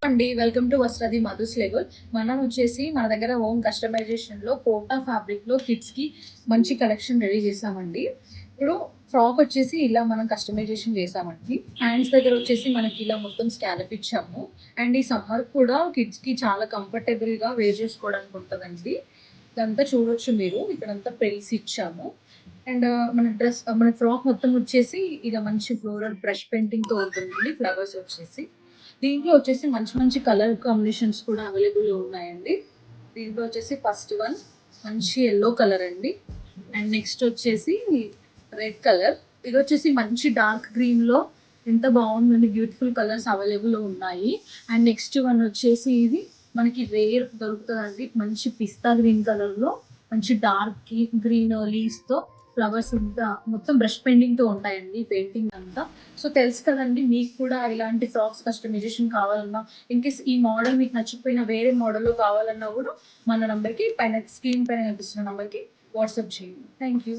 అండి. Welcome to వస్త్రాది మధుస్ లెవెల్. మనం వచ్చేసి మన దగ్గర ఓన్ కస్టమైజేషన్‌లో కోటా ఫ్యాబ్రిక్‌లో కిడ్స్‌కి మంచి కలెక్షన్ రెడీ చేసామండి. ఇప్పుడు ఫ్రాక్ వచ్చేసి ఇలా మనం కస్టమైజేషన్ చేసామండి. హ్యాండ్స్ దగ్గర వచ్చేసి మనకి ఇలా మొత్తం స్కాలప్ ఇచ్చాము. అండ్ ఈ సమ్మర్ కూడా కిడ్స్‌కి చాలా కంఫర్టబుల్‌గా వేర్ చేసుకోవడానికి ఉంటదండి. ఇదంతా చూడొచ్చు మీరు. ఇక్కడంతా ప్రిల్స్ ఇచ్చాము. అండ్ మన ఫ్రాక్ మొత్తం వచ్చేసి ఇలా మంచి ఫ్లోరల్ బ్రష్ పెయింటింగ్‌తో ఉంటుందండి. ఫ్లవర్స్ వచ్చేసి. దీంట్లో వచ్చేసి మంచి మంచి కలర్ కాంబినేషన్స్ కూడా అవైలబుల్ ఉన్నాయండి. దీంట్లో వచ్చేసి ఫస్ట్ వన్ మంచి యెల్లో కలర్ అండి. అండ్ నెక్స్ట్ వచ్చేసి రెడ్ కలర్. ఇది వచ్చేసి మంచి డార్క్ గ్రీన్ లో ఎంత బాగుందండి. బ్యూటిఫుల్ కలర్స్ అవైలబుల్ ఉన్నాయి. అండ్ నెక్స్ట్ వన్ వచ్చేసి ఇది మనకి రేర్ దొరుకుతుందండి. మంచి పిస్తా గ్రీన్ కలర్ లో మంచి డార్క్ గ్రీన్ లీవ్స్ తో ఫ్లవర్స్ అంతా మొత్తం బ్రష్ పెయింటింగ్ తో ఉంటాయండి పెయింటింగ్ అంతా. సో తెలుసు కదండి, మీకు కూడా ఇలాంటి ఫ్రాక్స్ కస్టమైజేషన్ కావాలన్నా, ఇన్ కేస్ ఈ మోడల్ మీకు నచ్చకపోయినా వేరే మోడల్లో కావాలన్నా కూడా మన నంబర్కి పైన స్క్రీన్ పైన కనిపిస్తున్న నంబర్కి వాట్సాప్ చేయండి. Thank you.